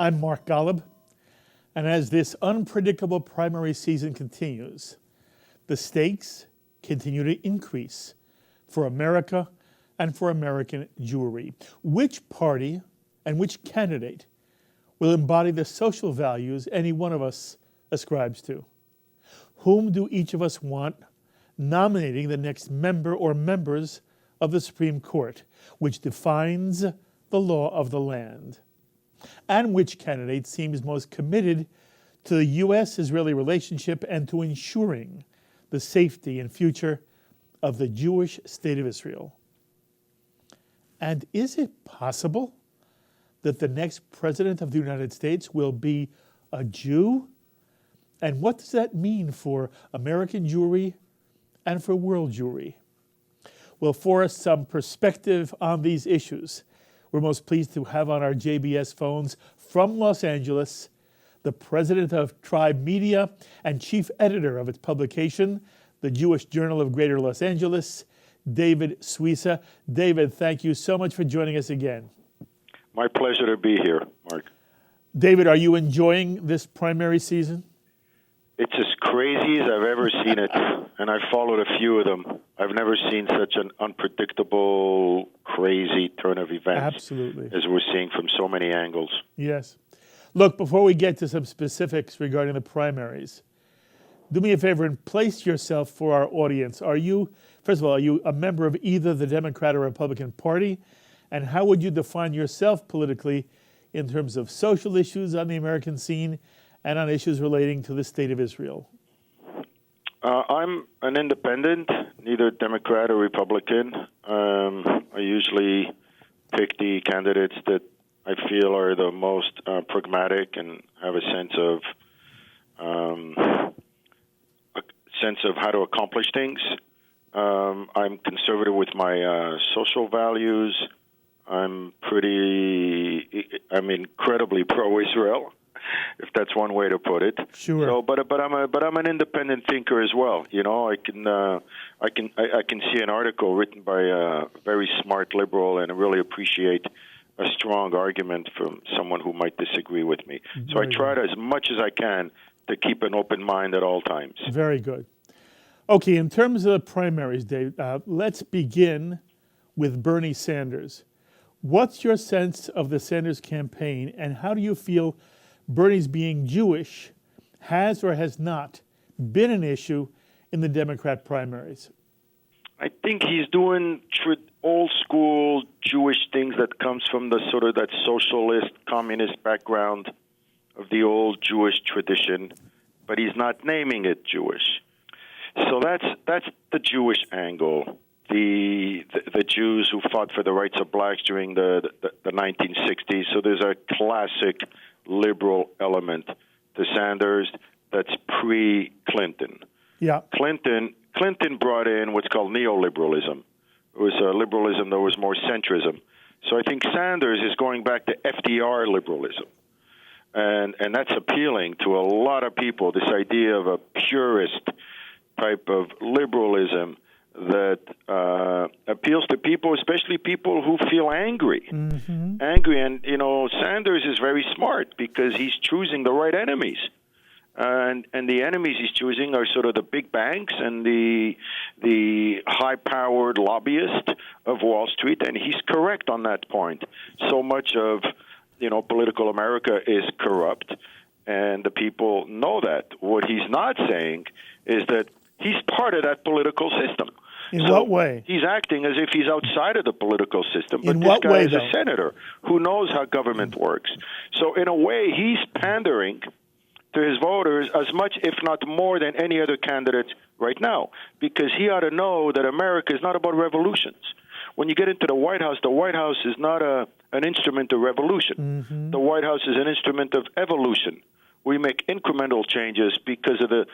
I'm Mark Golub, and as this unpredictable primary season continues, the stakes continue to increase for America and for American Jewry. Which party and which candidate will embody the social values any one of us ascribes to? Whom do each of us want nominating the next member or members of the Supreme Court, which defines the law of the land? And which candidate seems most committed to the U.S.-Israeli relationship and to ensuring the safety and future of the Jewish state of Israel? And is it possible that the next president of the United States will be a Jew? And what does that mean for American Jewry and for world Jewry? Well, for us, some perspective on these issues, we're most pleased to have on our JBS phones from Los Angeles, the president of Tribe Media and chief editor of its publication, the Jewish Journal of Greater Los Angeles, David Suissa. David, thank you so much for joining us again. My pleasure to be here, Mark. David, are you enjoying this primary season? It's as crazy as I've ever seen it, and I've followed a few of them. I've never seen such an unpredictable, crazy turn of events. Absolutely. As we're seeing from so many angles. Yes. Look, before we get to some specifics regarding the primaries, do me a favor and place yourself for our audience. First of all, are you a member of either the Democrat or Republican Party? And how would you define yourself politically in terms of social issues on the American scene and on issues relating to the state of Israel? I'm an independent, neither Democrat or Republican. I usually pick the candidates that I feel are the most pragmatic and have a sense of how to accomplish things. I'm conservative with my social values. I'm incredibly pro-Israel, if that's one way to put it. Sure. So, but I'm an independent thinker as well. You know, I can see an article written by a very smart liberal and really appreciate a strong argument from someone who might disagree with me. So I try to, as much as I can, to keep an open mind at all times. Very good. Okay, in terms of the primaries, Dave, let's begin with Bernie Sanders. What's your sense of the Sanders campaign, and how do you feel Bernie's being Jewish has or has not been an issue in the Democrat primaries? I think he's doing old school Jewish things that comes from the sort of that socialist, communist background of the old Jewish tradition, but he's not naming it Jewish. So that's the Jewish angle. The Jews who fought for the rights of blacks during the 1960s. So there's a classic liberal element to Sanders that's pre-Clinton. Yeah. Clinton brought in what's called neoliberalism. It was liberalism that was more centrism. So I think Sanders is going back to FDR liberalism. And that's appealing to a lot of people, this idea of a purist type of liberalism that appeals to people, especially people who feel angry. Mm-hmm. Angry, and, you know, Sanders is very smart because he's choosing the right enemies. And the enemies he's choosing are sort of the big banks and the high-powered lobbyists of Wall Street, and he's correct on that point. So much of, political America is corrupt, and the people know that. What he's not saying is that he's part of that political system. In what way? He's acting as if he's outside of the political system. But In this what guy way, is though? a senator who knows how government works. So in a way, he's pandering to his voters as much, if not more, than any other candidate right now, because he ought to know that America is not about revolutions. When you get into the White House is not an instrument of revolution. Mm-hmm. The White House is an instrument of evolution. We make incremental changes because of the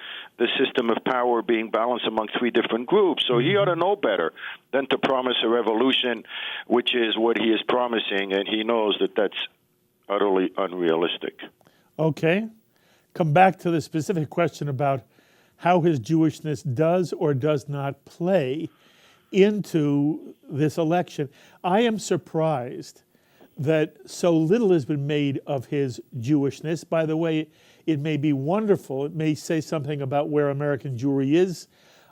system of power being balanced among three different groups. So he ought to know better than to promise a revolution, which is what he is promising, and he knows that that's utterly unrealistic. Okay. Come back to the specific question about how his Jewishness does or does not play into this election. I am surprised that so little has been made of his Jewishness. By the way, it may be wonderful. It may say something about where American Jewry is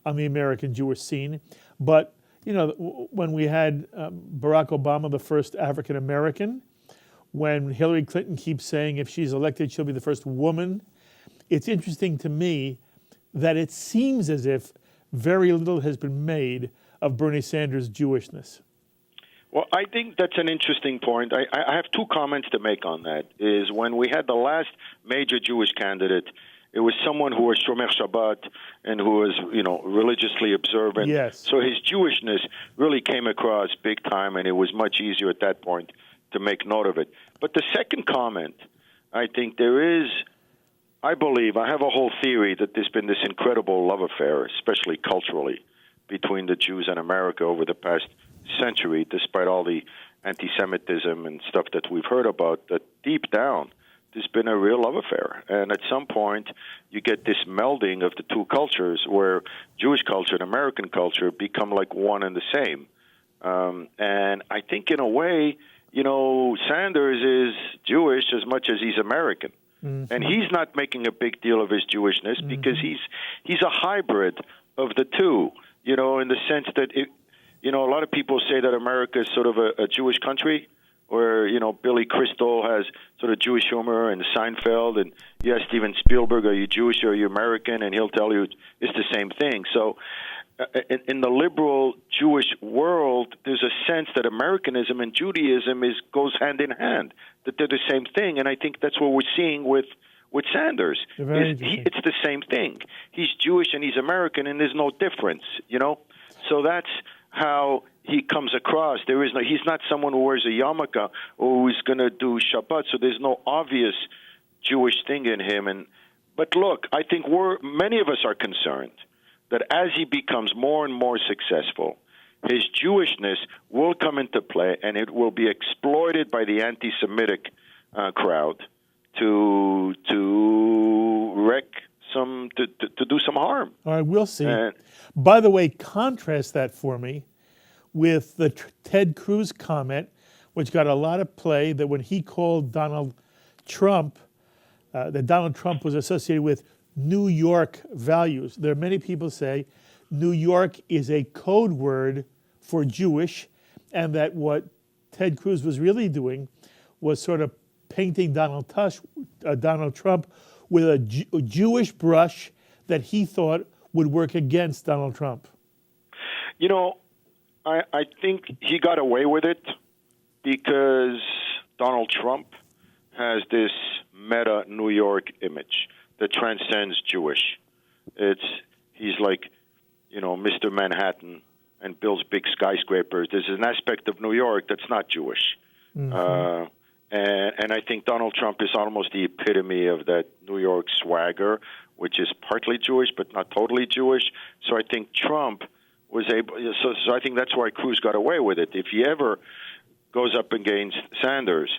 on the American Jewish scene. But, when we had Barack Obama, the first African American, when Hillary Clinton keeps saying if she's elected, she'll be the first woman, it's interesting to me that it seems as if very little has been made of Bernie Sanders' Jewishness. Well, I think that's an interesting point. I have two comments to make on that. Is when we had the last major Jewish candidate, it was someone who was Shomer Shabbat and who was, religiously observant. Yes. So his Jewishness really came across big time, and it was much easier at that point to make note of it. But the second comment, I think I believe, I have a whole theory that there's been this incredible love affair, especially culturally, between the Jews and America over the past century, despite all the anti-Semitism and stuff that we've heard about, that deep down, there's been a real love affair. And at some point, you get this melding of the two cultures where Jewish culture and American culture become like one and the same. And I think in a way, Sanders is Jewish as much as he's American. Mm-hmm. And he's not making a big deal of his Jewishness mm-hmm. because he's a hybrid of the two, in the sense that, a lot of people say that America is sort of a Jewish country where, Billy Crystal has sort of Jewish humor and Seinfeld, and you ask Steven Spielberg, are you Jewish or are you American? And he'll tell you it's the same thing. So in the liberal Jewish world, there's a sense that Americanism and Judaism goes hand in hand, that they're the same thing. And I think that's what we're seeing with Sanders. It's the same thing. He's Jewish and he's American, and there's no difference, So that's how he comes across. He's not someone who wears a yarmulke or who's going to do Shabbat, so there's no obvious Jewish thing in him. But look, I think many of us are concerned that as he becomes more and more successful, his Jewishness will come into play, and it will be exploited by the anti-Semitic crowd to wreak to do some harm. All right, we'll see. By the way, contrast that for me with the Ted Cruz comment, which got a lot of play, that when he called Donald Trump, that Donald Trump was associated with New York values. There are many people say New York is a code word for Jewish, and that what Ted Cruz was really doing was sort of painting Donald Trump with a Jewish brush that he thought would work against Donald Trump. I think he got away with it because Donald Trump has this meta New York image that transcends Jewish. He's like, Mr. Manhattan and builds big skyscrapers. There's an aspect of New York that's not Jewish. Mm-hmm. And I think Donald Trump is almost the epitome of that New York swagger, which is partly Jewish but not totally Jewish. So I think Trump was able. So I think that's why Cruz got away with it. If he ever goes up against Sanders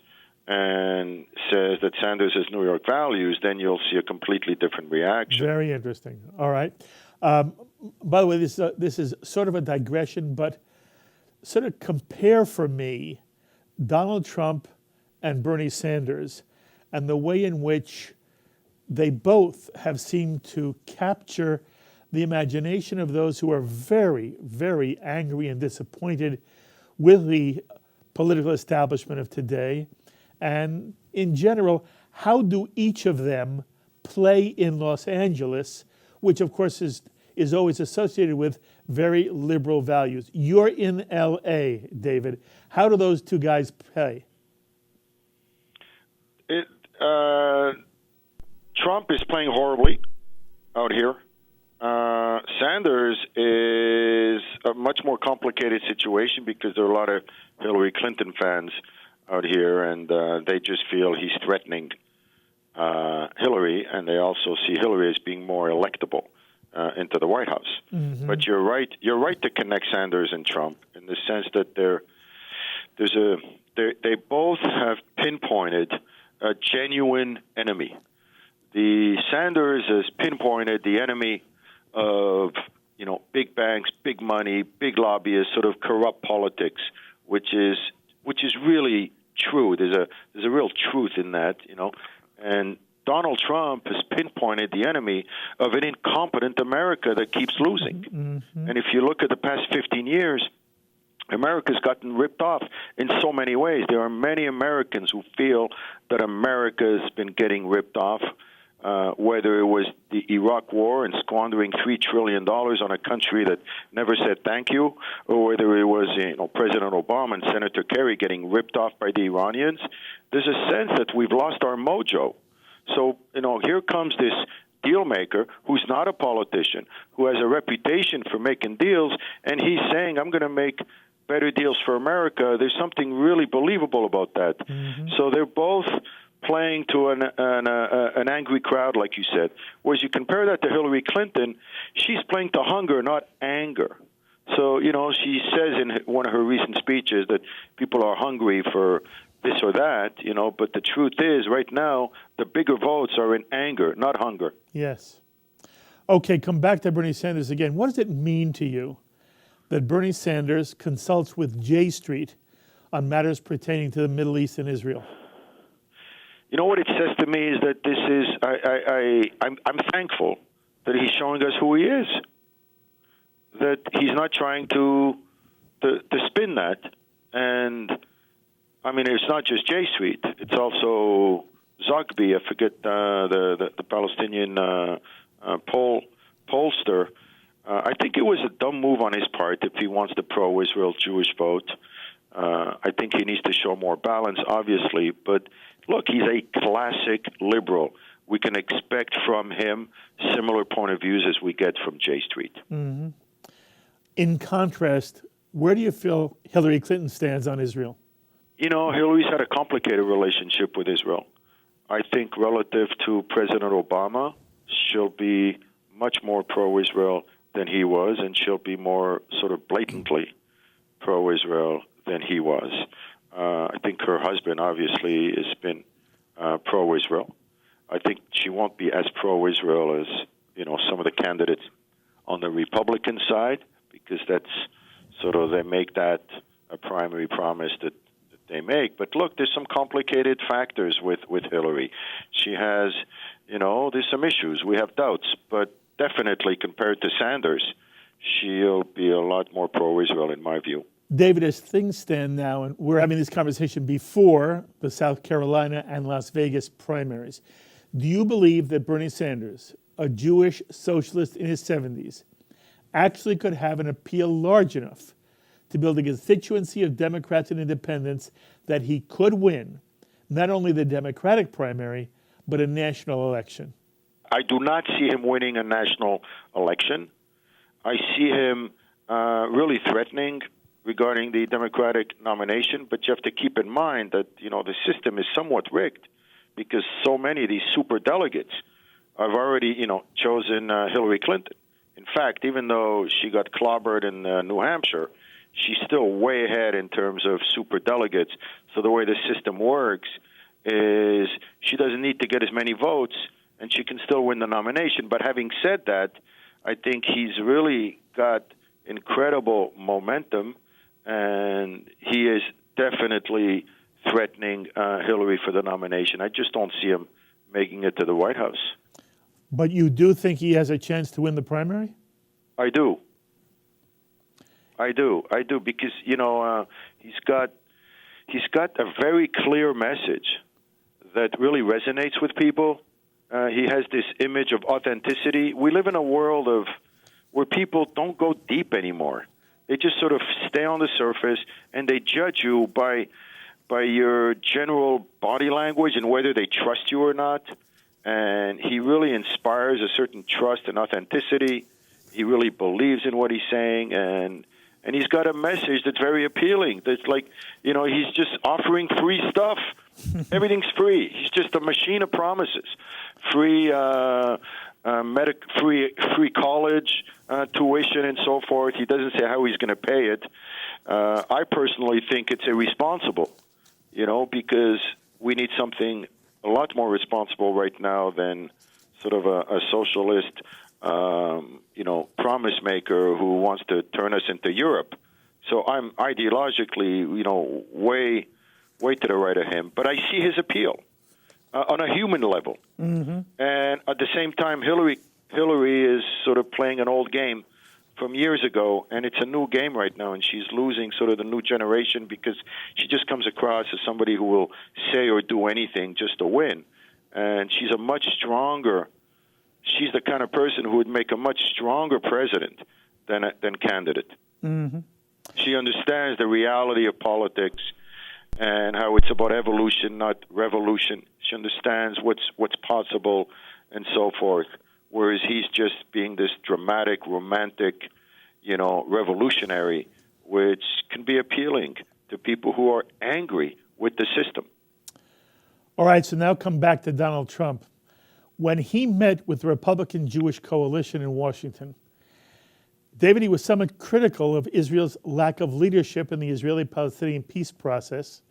and says that Sanders has New York values, then you'll see a completely different reaction. Very interesting. All right. By the way, this is sort of a digression, but sort of compare for me Donald Trump and Bernie Sanders and the way in which they both have seemed to capture the imagination of those who are very, very angry and disappointed with the political establishment of today. And in general, how do each of them play in Los Angeles, which of course is always associated with very liberal values? You're in L.A., David. How do those two guys play? Trump is playing horribly out here. Sanders is a much more complicated situation because there are a lot of Hillary Clinton fans out here, and they just feel he's threatening Hillary, and they also see Hillary as being more electable into the White House. Mm-hmm. But you're right to connect Sanders and Trump in the sense that they both have pinpointed a genuine enemy. The Sanders has pinpointed the enemy of big banks, big money, big lobbyists, sort of corrupt politics, which is really true. There's a real truth in that, And Donald Trump has pinpointed the enemy of an incompetent America that keeps losing. Mm-hmm. And if you look at the past 15 years, America's gotten ripped off in so many ways. There are many Americans who feel that America's been getting ripped off, whether it was the Iraq War and squandering $3 trillion on a country that never said thank you, or whether it was President Obama and Senator Kerry getting ripped off by the Iranians. There's a sense that we've lost our mojo. So, here comes this deal maker who's not a politician, who has a reputation for making deals, and he's saying, I'm going to make better deals for America. There's something really believable about that. Mm-hmm. So they're both playing to an angry crowd, like you said. Whereas you compare that to Hillary Clinton, she's playing to hunger, not anger. So, she says in one of her recent speeches that people are hungry for this or that, but the truth is, right now, the bigger votes are in anger, not hunger. Yes. Okay, come back to Bernie Sanders again. What does it mean to you that Bernie Sanders consults with J Street on matters pertaining to the Middle East and Israel? What it says to me is that this is, I'm thankful that he's showing us who he is, that he's not trying to spin that. And, it's not just J Street. It's also Zogby. I forget the Palestinian pollster. I think it was a dumb move on his part if he wants the pro-Israel Jewish vote. I think he needs to show more balance, obviously. But look, he's a classic liberal. We can expect from him similar point of views as we get from J Street. Mm-hmm. In contrast, where do you feel Hillary Clinton stands on Israel? Hillary's had a complicated relationship with Israel. I think relative to President Obama, she'll be much more pro-Israel than he was, and she'll be more sort of blatantly pro-Israel than he was. I think her husband obviously has been pro-Israel. I think she won't be as pro-Israel as some of the candidates on the Republican side, because that's sort of, they make that a primary promise that they make. But look, there's some complicated factors with Hillary. She has, there's some issues. We have doubts, but definitely compared to Sanders, she'll be a lot more pro-Israel in my view. David, as things stand now, and we're having this conversation before the South Carolina and Las Vegas primaries, do you believe that Bernie Sanders, a Jewish socialist in his 70s, actually could have an appeal large enough to build a constituency of Democrats and independents that he could win not only the Democratic primary, but a national election? I do not see him winning a national election. I see him really threatening regarding the Democratic nomination, but you have to keep in mind that, the system is somewhat rigged because so many of these super delegates have already, chosen Hillary Clinton. In fact, even though she got clobbered in New Hampshire, she's still way ahead in terms of super delegates. So the way the system works is she doesn't need to get as many votes, and she can still win the nomination. But having said that, I think he's really got incredible momentum, and he is definitely threatening Hillary for the nomination. I just don't see him making it to the White House. But you do think he has a chance to win the primary? I do, because he's got a very clear message that really resonates with people. He has this image of authenticity. We live in a world where people don't go deep anymore. They just sort of stay on the surface, and they judge you by your general body language and whether they trust you or not. And he really inspires a certain trust and authenticity. He really believes in what he's saying, and he's got a message that's very appealing. That's like, he's just offering free stuff. Everything's free. He's just a machine of promises. Free free college tuition and so forth. He doesn't say how he's going to pay it. I personally think it's irresponsible, because we need something a lot more responsible right now than sort of a socialist, promise maker who wants to turn us into Europe. So I'm ideologically, way way to the right of him. But I see his appeal on a human level. Mm-hmm. And at the same time, Hillary is sort of playing an old game from years ago, and it's a new game right now, and she's losing sort of the new generation because she just comes across as somebody who will say or do anything just to win. And she's a much stronger, she's the kind of person who would make a much stronger president than candidate. Mm-hmm. She understands the reality of politics and how it's about evolution, not revolution. She understands what's possible and so forth. Whereas he's just being this dramatic, romantic, revolutionary, which can be appealing to people who are angry with the system. All right, so now come back to Donald Trump. When he met with the Republican Jewish coalition in Washington, David, he was somewhat critical of Israel's lack of leadership in the Israeli-Palestinian peace process.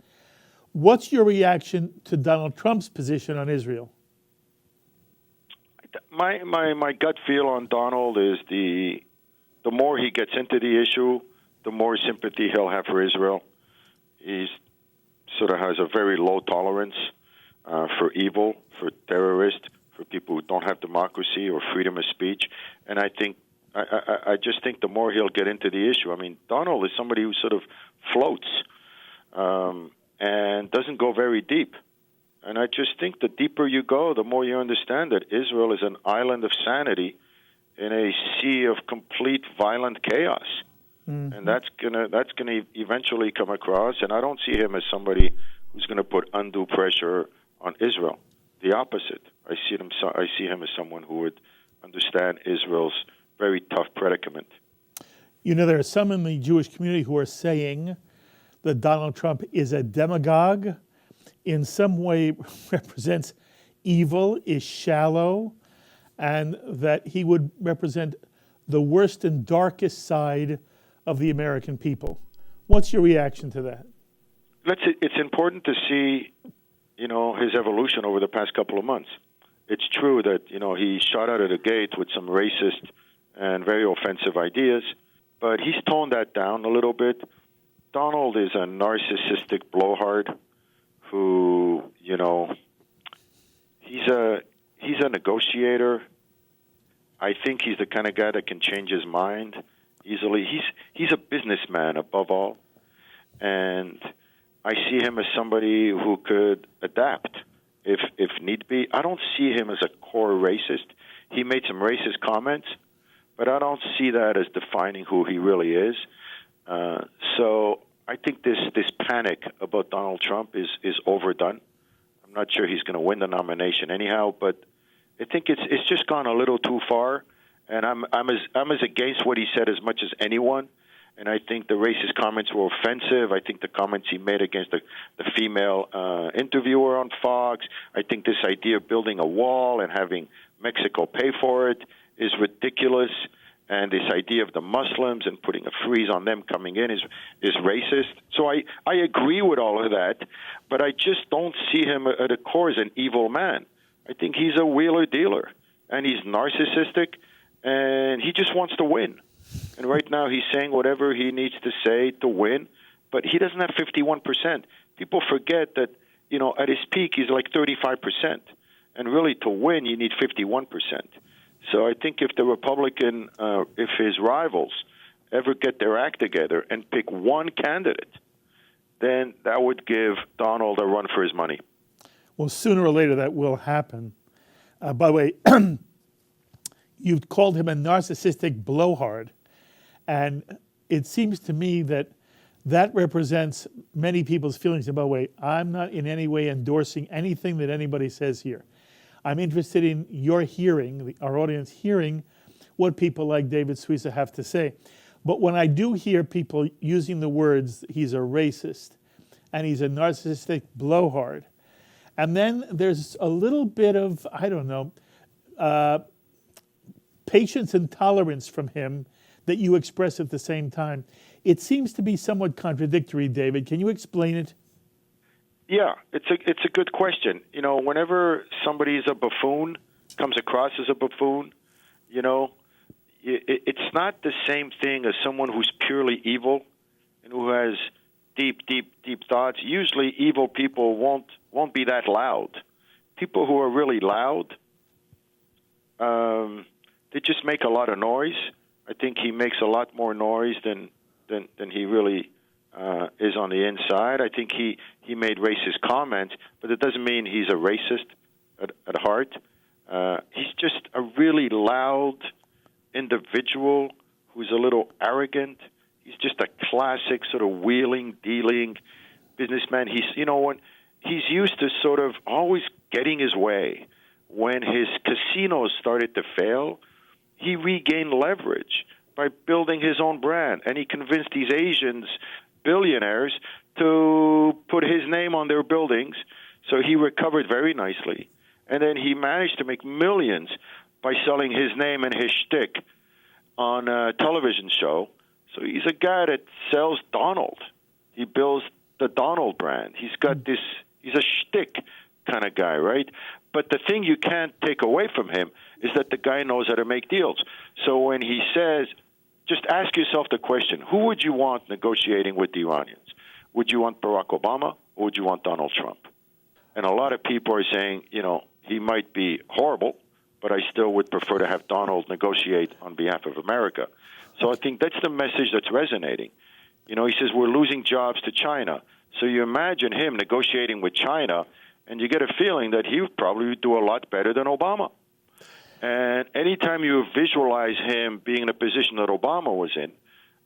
What's your reaction to Donald Trump's position on Israel? My gut feel on Donald is the more he gets into the issue, the more sympathy he'll have for Israel. He sort of has a very low tolerance for evil, for terrorists, for people who don't have democracy or freedom of speech. And I just think the more he'll get into the issue. I mean, Donald is somebody who sort of floats and doesn't go very deep. And I just think the deeper you go, the more you understand that Israel is an island of sanity in a sea of complete violent chaos. Mm-hmm. And that's gonna eventually come across. And I don't see him as somebody who's going to put undue pressure on Israel. The opposite. I see him as someone who would understand Israel's very tough predicament. There are some in the Jewish community who are saying that Donald Trump is a demagogue, in some way represents evil, is shallow, and that he would represent the worst and darkest side of the American people. What's your reaction to that? It's important to see, his evolution over the past couple of months. It's true that, he shot out of the gate with some racist and very offensive ideas, but he's toned that down a little bit. Donald is a narcissistic blowhard who, he's a negotiator. I think he's the kind of guy that can change his mind easily. He's a businessman above all, and I see him as somebody who could adapt if need be. I don't see him as a core racist. He made some racist comments, but I don't see that as defining who he really is. So I think this panic about Donald Trump is overdone. I'm not sure he's going to win the nomination anyhow, but I think it's just gone a little too far. And I'm as against what he said as much as anyone. And I think the racist comments were offensive. I think the comments he made against the female interviewer on Fox, I think this idea of building a wall and having Mexico pay for it is ridiculous. And this idea of the Muslims and putting a freeze on them coming in is racist. So I agree with all of that, but I just don't see him at the core as an evil man. I think he's a wheeler-dealer, and he's narcissistic, and he just wants to win. And right now he's saying whatever he needs to say to win, but he doesn't have 51%. People forget that, at his peak he's like 35%. And really to win you need 51%. So I think if the Republican, if his rivals ever get their act together and pick one candidate, then that would give Donald a run for his money. Well, sooner or later that will happen. By the way, you've called him a narcissistic blowhard. And it seems to me that represents many people's feelings about, wait, I'm not in any way endorsing anything that anybody says here. I'm interested in your hearing, our audience hearing, what people like David Suissa have to say. But when I do hear people using the words, he's a racist, and he's a narcissistic blowhard, and then there's a little bit of, patience and tolerance from him that you express at the same time. It seems to be somewhat contradictory, David. Can you explain it? Yeah, it's a good question. Whenever somebody is a buffoon, comes across as a buffoon, it's not the same thing as someone who's purely evil and who has deep thoughts. Usually, evil people won't be that loud. People who are really loud, they just make a lot of noise. I think he makes a lot more noise than he really is on the inside. I think he made racist comments, but it doesn't mean he's a racist at heart. He's just a really loud individual who's a little arrogant. He's just a classic sort of wheeling, dealing businessman. He's used to sort of always getting his way. When his casinos started to fail, he regained leverage by building his own brand, and he convinced these Asians, billionaires, to put his name on their buildings. So he recovered very nicely, and then he managed to make millions by selling his name and his shtick on a television show. So he's a guy that sells Donald. He builds the Donald brand. He's got this. He's a shtick kind of guy, right? But the thing you can't take away from him is that the guy knows how to make deals. So when he says, just ask yourself the question, who would you want negotiating with the Iranians? Would you want Barack Obama or would you want Donald Trump? And a lot of people are saying, he might be horrible, but I still would prefer to have Donald negotiate on behalf of America. So I think that's the message that's resonating. He says we're losing jobs to China. So you imagine him negotiating with China, and you get a feeling that he would probably do a lot better than Obama. And anytime you visualize him being in a position that Obama was in,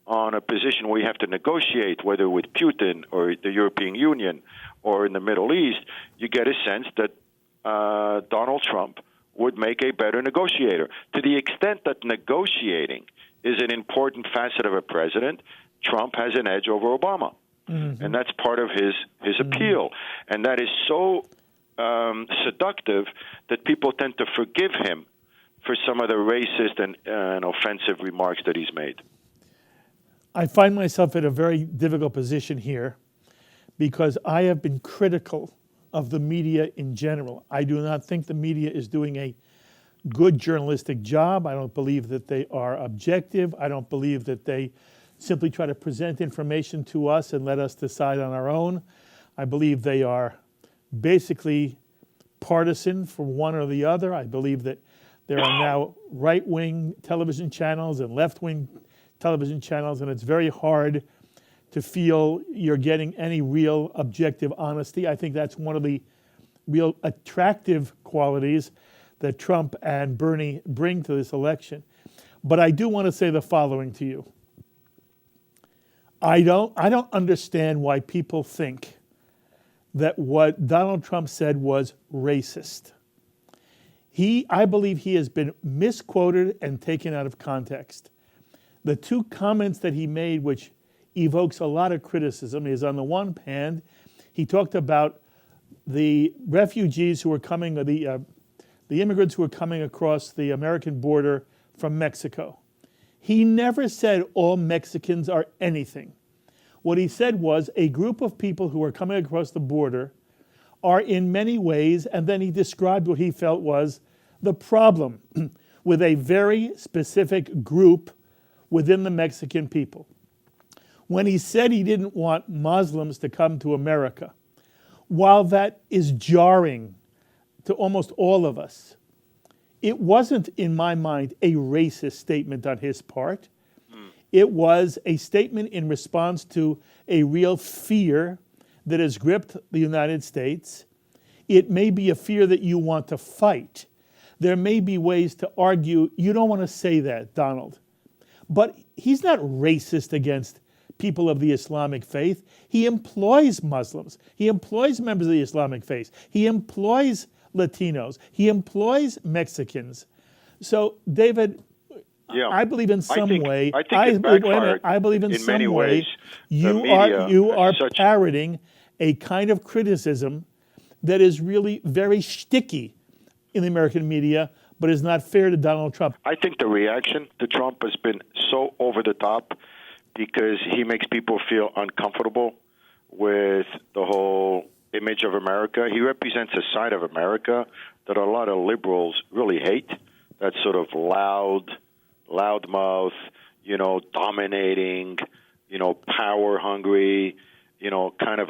on a position where you have to negotiate, whether with Putin or the European Union or in the Middle East, you get a sense that Donald Trump would make a better negotiator. To the extent that negotiating is an important facet of a president, Trump has an edge over Obama. Mm-hmm. And that's part of his appeal. And that is so seductive that people tend to forgive him for some of the racist and offensive remarks that he's made. I find myself in a very difficult position here because I have been critical of the media in general. I do not think the media is doing a good journalistic job. I don't believe that they are objective. I don't believe that they simply try to present information to us and let us decide on our own. I believe they are basically partisan for one or the other. I believe that there are now right-wing television channels and left-wing television channels, and it's very hard to feel you're getting any real objective honesty. I think that's one of the real attractive qualities that Trump and Bernie bring to this election. But I do want to say the following to you. I don't understand why people think that what Donald Trump said was racist. I believe he has been misquoted and taken out of context. The two comments that he made, which evokes a lot of criticism, is on the one hand, he talked about the refugees who were coming, the immigrants who were coming across the American border from Mexico. He never said all Mexicans are anything. What he said was a group of people who are coming across the border are in many ways, and then he described what he felt was the problem with a very specific group within the Mexican people. When he said he didn't want Muslims to come to America, while that is jarring to almost all of us, it wasn't, in my mind, a racist statement on his part. It was a statement in response to a real fear that has gripped the United States. It may be a fear that you want to fight. There may be ways to argue, you don't want to say that, Donald. But he's not racist against people of the Islamic faith. He employs Muslims. He employs members of the Islamic faith. He employs Latinos. He employs Mexicans. So, David, I believe in some way. I believe in some way ways, you are parroting a kind of criticism that is really very shticky in the American media, but is not fair to Donald Trump. I think the reaction to Trump has been so over the top because he makes people feel uncomfortable with the whole image of America. He represents a side of America that a lot of liberals really hate. That sort of loudmouth, dominating, power hungry,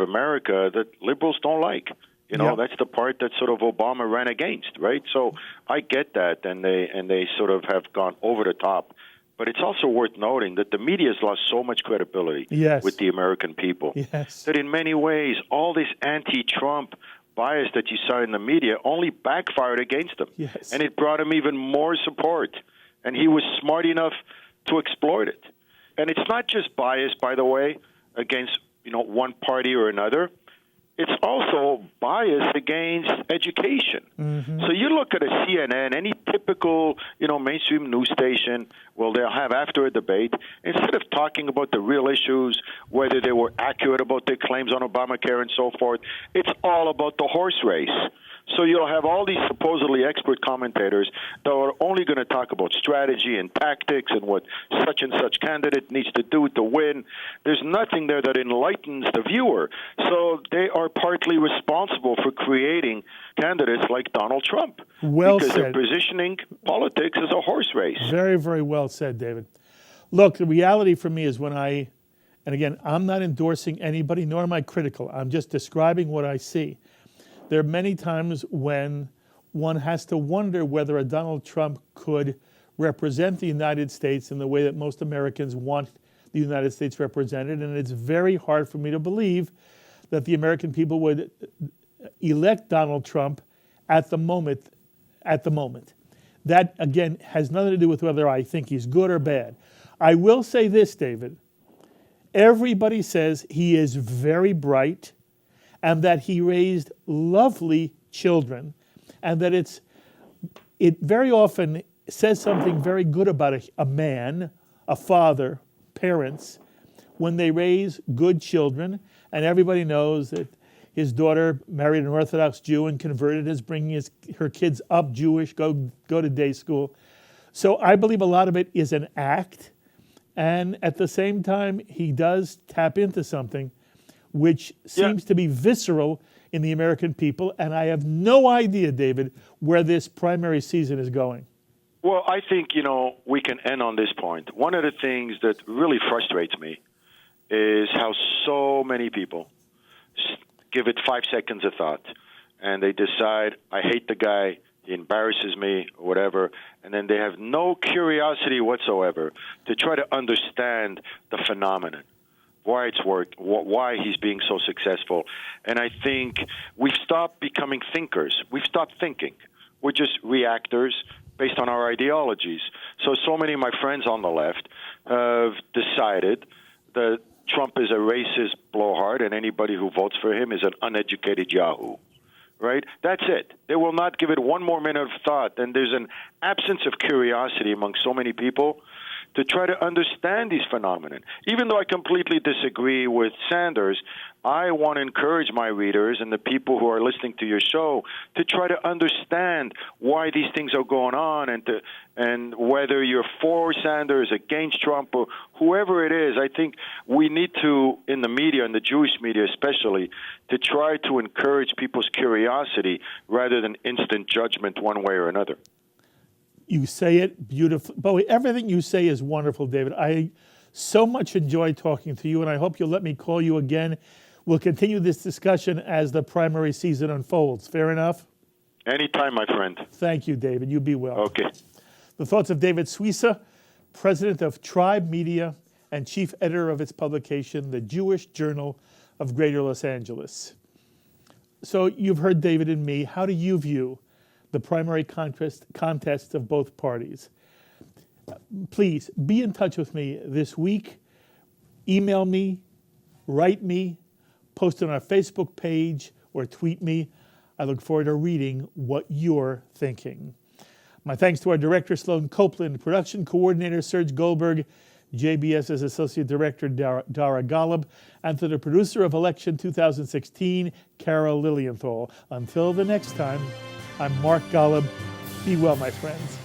America that liberals don't like. That's the part that sort of Obama ran against, right? So I get that, and they sort of have gone over the top. But it's also worth noting that the media has lost so much credibility with the American people that in many ways all this anti-Trump bias that you saw in the media only backfired against him. And it brought him even more support. And he was smart enough to exploit it. And it's not just bias, by the way, against one party or another. It's also bias against education. So you look at a CNN, any typical, mainstream news station, well, they'll have after a debate, instead of talking about the real issues, whether they were accurate about their claims on Obamacare and so forth, it's all about the horse race. So you'll have all these supposedly expert commentators that are only going to talk about strategy and tactics and what such and such candidate needs to do to win. There's nothing there that enlightens the viewer. So they are partly responsible for creating candidates like Donald Trump. Because they're positioning politics as a horse race. Very, very well said, David. Look, the reality for me is and again, I'm not endorsing anybody, nor am I critical. I'm just describing what I see. There are many times when one has to wonder whether a Donald Trump could represent the United States in the way that most Americans want the United States represented, and it's very hard for me to believe that the American people would elect Donald Trump at the moment. That, again, has nothing to do with whether I think he's good or bad. I will say this, David. Everybody says he is very bright, and that he raised lovely children, and that it very often says something very good about a man, a father, parents, when they raise good children. And everybody knows that his daughter married an Orthodox Jew and converted, is bringing her kids up Jewish, go to day school. So I believe a lot of it is an act, and at the same time, he does tap into something which seems to be visceral in the American people, and I have no idea, David, where this primary season is going. Well, I think, we can end on this point. One of the things that really frustrates me is how so many people give it 5 seconds of thought, and they decide, I hate the guy, he embarrasses me, or whatever, and then they have no curiosity whatsoever to try to understand the phenomenon. Why it's worked, why he's being so successful. And I think we've stopped becoming thinkers. We've stopped thinking. We're just reactors based on our ideologies. So many of my friends on the left have decided that Trump is a racist blowhard and anybody who votes for him is an uneducated Yahoo. Right? That's it. They will not give it one more minute of thought. And there's an absence of curiosity among so many people to try to understand these phenomena. Even though I completely disagree with Sanders, I want to encourage my readers and the people who are listening to your show to try to understand why these things are going on, and whether you're for Sanders, against Trump, or whoever it is. I think we need to, in the media, and the Jewish media especially, to try to encourage people's curiosity rather than instant judgment one way or another. You say it beautifully. Bowie, everything you say is wonderful, David. I so much enjoy talking to you, and I hope you'll let me call you again. We'll continue this discussion as the primary season unfolds. Fair enough? Anytime, my friend. Thank you, David. You be well. Okay. The thoughts of David Suissa, president of Tribe Media and chief editor of its publication, the Jewish Journal of Greater Los Angeles. So you've heard David and me. How do you view the primary contests of both parties? Please be in touch with me this week. Email me, write me, post on our Facebook page, or tweet me. I look forward to reading what you're thinking. My thanks to our director, Sloan Copeland, production coordinator, Serge Goldberg, JBS's Associate Director, Dara Golub, and to the producer of Election 2016, Carol Lilienthal. Until the next time, I'm Mark Golub. Be well, my friends.